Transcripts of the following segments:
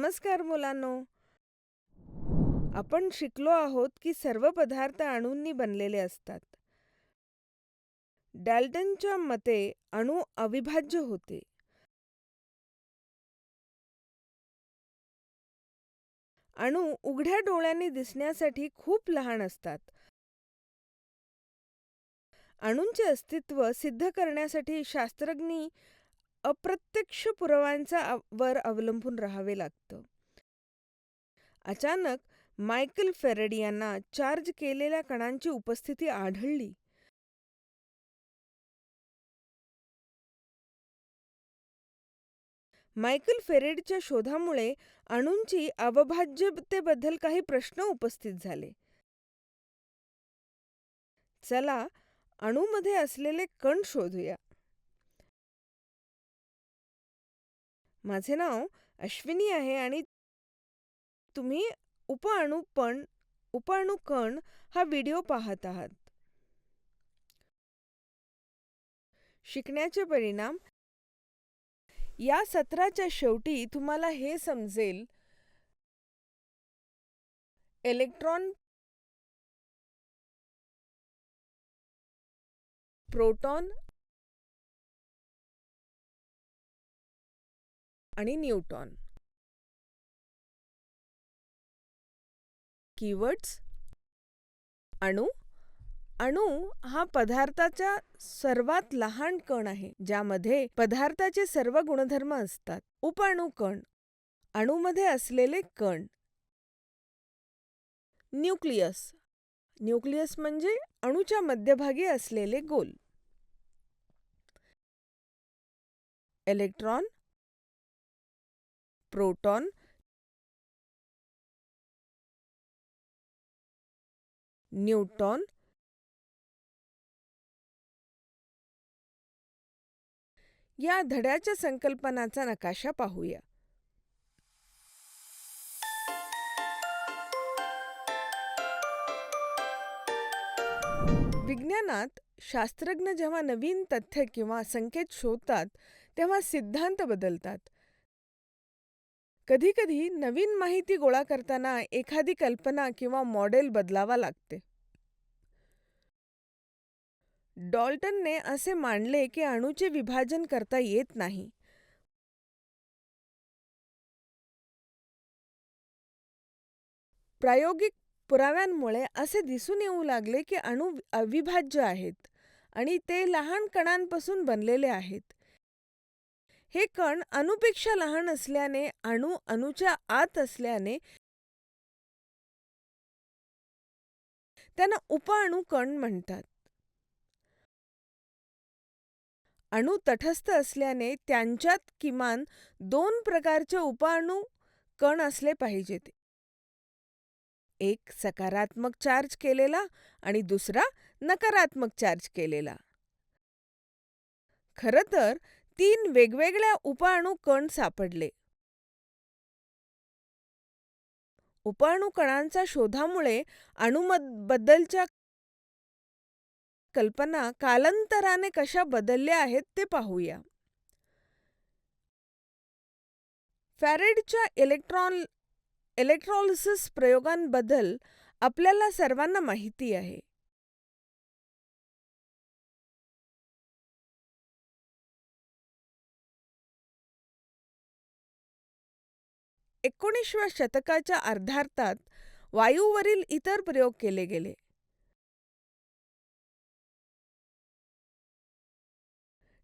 नमस्कार मुलांनो. आपण शिकलो आहोत की सर्व पदार्थ अणूंनी बनलेले असतात. डाल्टनच्या मते अणू अविभाज्य होते. अणू उघड्या डोळ्यांनी दिसण्यासाठी खूप लहान असतात. अणूंचे अस्तित्व सिद्ध करण्यासाठी शास्त्रज्ञांनी अप्रत्यक्ष पुराव्यांचा वर अवलंबून राहावे लागतं. अचानक मायकल फॅरेडे यांना चार्ज केलेल्या कणांची उपस्थिती आढळली. मायकल फॅरेडेच्या शोधामुळे अणूंची अविभाज्यतेबद्दल काही प्रश्न उपस्थित झाले. चला अणूमध्ये असलेले कण शोधूया. माझे नाव अश्विनी आहे आणि तुम्ही उपअणू कण हा व्हिडिओ पाहत आहात. शिकण्याचे परिणाम. या सत्राच्या शेवटी तुम्हाला हे समजेल: इलेक्ट्रॉन, प्रोटॉन आणि न्यूट्रॉन. कीवर्ड्स. अणू. अणू हा पदार्थाचा सर्वात लहान कण आहे ज्यामध्ये पदार्थाचे सर्व गुणधर्म असतात. उपअणू कण. अणूमध्ये असलेले कण. न्यूक्लियस. न्यूक्लियस म्हणजे अणूच्या मध्यभागी असलेले गोल. Electron, proton, neutron. या धड्याच्या संकल्पनाचा नकाशा पाहूया. विज्ञानात शास्त्रज्ञ जेव्हा नवीन तथ्य किंवा संकेत शोधतात तेव्हा सिद्धांत बदलतात. कधीकधी नवीन माहिती गोळा करताना एखादी कल्पना किंवा मॉडेल बदलावा लागते. डाल्टनने असे मांडले की अणूचे विभाजन करता येत नाही. प्रायोगिक पुराव्यांमुळे असे दिसून येऊ लागले की अणू अविभाज्य आहेत आणि ते लहान कणांपासून बनलेले आहेत. हे कण अणूपेक्षा लहान असल्याने अणूच्या आत असल्याने त्यांना उपअणू कण म्हणतात. अणू तटस्थ असल्याने त्यांच्यात किमान 2 प्रकारचे उपअणू कण असले पाहिजेत. एक सकारात्मक चार्ज केलेला आणि दुसरा नकारात्मक चार्ज केलेला. खरं तर 3 वेगवेगळ्या उपअणू कण सापडले. उपअणू कणांच्या शोधामुळे अणूबद्दलच्या कल्पना कालांतराने कशा बदलल्या आहेत ते पाहूया. फॅरेडेच्या इलेक्ट्रोलिसिस प्रयोगांबद्दल आपल्याला सर्वांना माहिती आहे. एकोणिसाव्या शतकाच्या अर्धार्धात वायूवरील इतर प्रयोग केले गेले.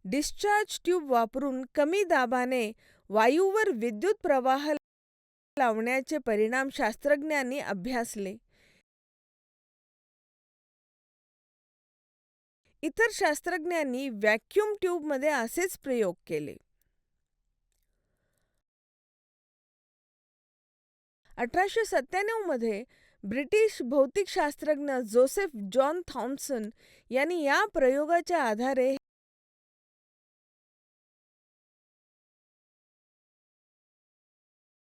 डिस्चार्ज ट्यूब वापरून कमी दाबाने वायूवर विद्युत प्रवाह लावण्याचे परिणाम शास्त्रज्ञांनी अभ्यासले. इतर शास्त्रज्ञांनी व्हॅक्यूम ट्यूबमध्ये असेच प्रयोग केले. 1897 मध्ये ब्रिटिश भौतिकशास्त्रज्ञ जोसेफ जॉन थॉम्सन यांनी या प्रयोगाच्या आधारे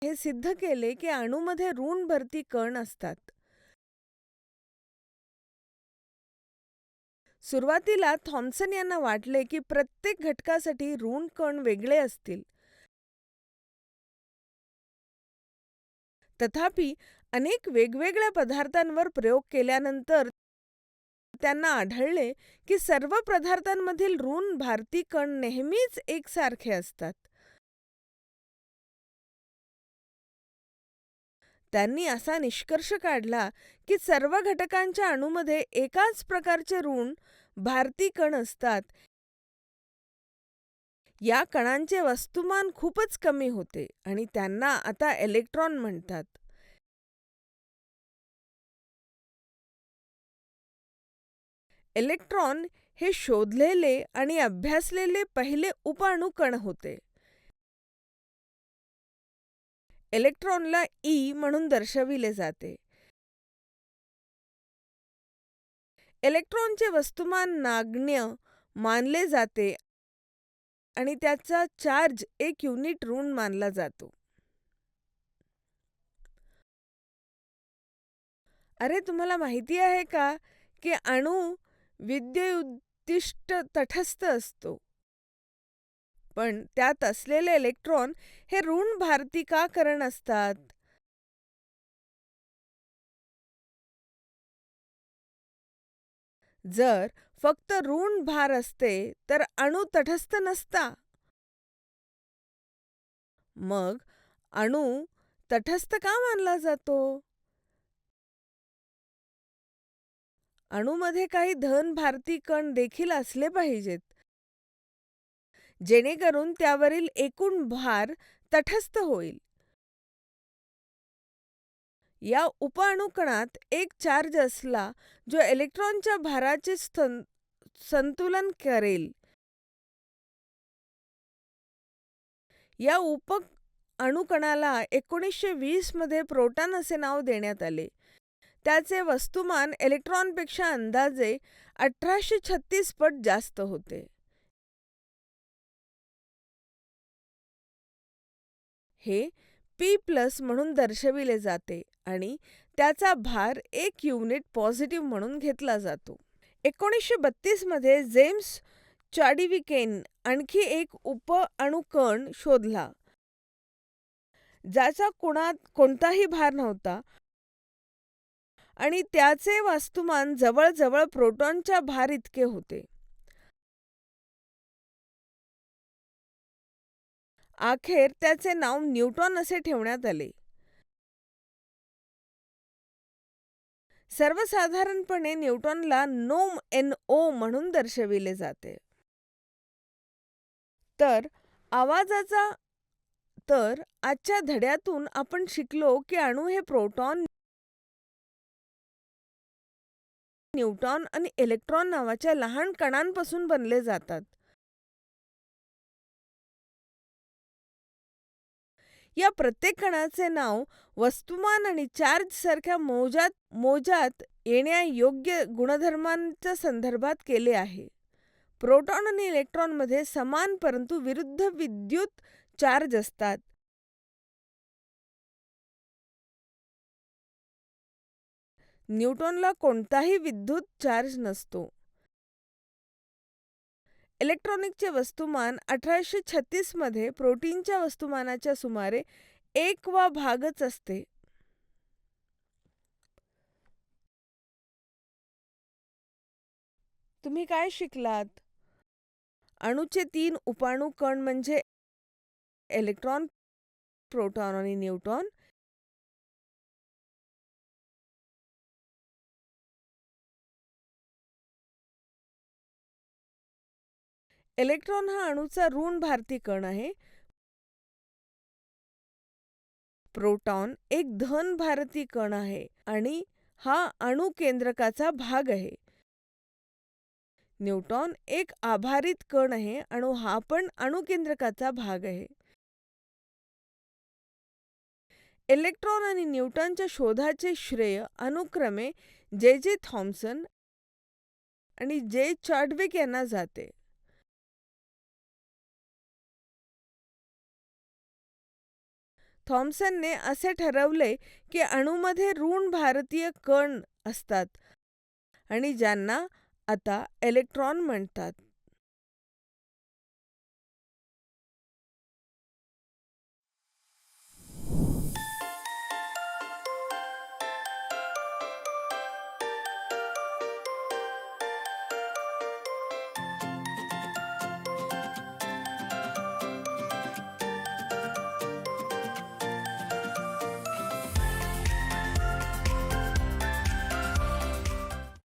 हे सिद्ध केले की अणूमध्ये ऋणभर्ती कण असतात. सुरुवातीला थॉम्सन यांना वाटले की प्रत्येक घटकासाठी ऋण कण वेगळे असतील. तथापि अनेक वेगवेगळ्या पदार्थांवर प्रयोग केल्यानंतर त्यांना आढळले की सर्व पदार्थांमधील ऋण भारती कण नेहमीच एकसारखे असतात. त्यांनी असा निष्कर्ष काढला की सर्व घटकांच्या अणूमध्ये एकाच प्रकारचे ऋण भारती कण असतात. या कणांचे वस्तुमान खूपच कमी होते आणि त्यांना आता इलेक्ट्रॉन म्हणतात. इलेक्ट्रॉन हे शोधलेले आणि अभ्यासलेले पहिले उपअणू कण होते. इलेक्ट्रॉनला ई म्हणून दर्शविले जाते. इलेक्ट्रॉनचे वस्तुमान नगण्य मानले जाते आणि त्याचा चार्ज 1 युनिट ऋण मानला जातो. अरे, तुम्हाला माहिती आहे का की अणू विद्युद्दिष्ट तटस्थ असतो, पण त्यात असलेले इलेक्ट्रॉन हे ऋण भारती का कण असतात? जर फक्त ऋण भार असते तर अणू तटस्थ नसता. मग अणू तटस्थ का मानला जातो? अणूमध्ये काही धन भारती कण देखील असले पाहिजेत, जेणेकरून त्यावरील एकूण भार तटस्थ होईल. या उपअणू कणात एक चार्ज असला जो इलेक्ट्रॉनच्या भाराचे संतुलन करेल. या अणुकणाला 1920 मध्ये प्रोटॉन असे नाव देण्यात आले. त्याचे वस्तुमान इलेक्ट्रॉनपेक्षा अंदाजे 1836 पट जास्त होते. हे P+ म्हणून दर्शविले जाते आणि त्याचा भार 1 युनिट पॉझिटिव्ह म्हणून घेतला जातो. 1932 मध्ये जेम्स चॅडविकने आणखी एक उपअणुकण शोधला, ज्याचा कोणताही भार नव्हता आणि त्याचे वस्तुमान जवळजवळ प्रोटॉनच्या भार इतके होते. अखेर त्याचे नाव न्यूट्रॉन असे ठेवण्यात आले. सर्वसाधारणपणे न्यूट्रॉनला NO म्हणून दर्शविले जाते. तर आजच्या धड्यातून आपण शिकलो की अणू हे प्रोटॉन, न्यूट्रॉन आणि इलेक्ट्रॉन नावाच्या लहान कणांपासून बनले जातात. या प्रत्येक कणाचे नाव वस्तुमान आणि चार्ज सारख्या मोजात येण्यायोग्य गुणधर्मांच्या संदर्भात केले आहे. प्रोटॉन आणि इलेक्ट्रॉनमध्ये समान परंतु विरुद्ध विद्युत चार्ज असतात. न्यूट्रॉनला कोणताही विद्युत चार्ज नसतो. इलेक्ट्रॉनिकचे वस्तुमान 1836 मध्ये प्रोटॉनच्या वस्तुमानाच्या सुमारे 1वा भागच असते. तुम्ही काय शिकलात? अणूचे 3 उपअणू कण म्हणजे इलेक्ट्रॉन, प्रोटॉन आणि न्यूट्रॉन. इलेक्ट्रॉन हा अणूचा ऋण भारती कण आहे. प्रोटॉन एक धन भारती कण आहे आणि हा अणुकेंद्रकाचा भाग आहे. न्यूट्रॉन एक आभारित कण आहे आणि हा पण अणुकेंद्रकाचा भाग आहे. इलेक्ट्रॉन आणि न्यूटनच्या शोधाचे श्रेय अनुक्रमे जे थॉम्सन आणि जे चॅडविक यांना जाते. थॉम्सनने असे ठरवले की अणूमध्ये ऋण भारतीय कण असतात आणि ज्यांना आता इलेक्ट्रॉन म्हणतात.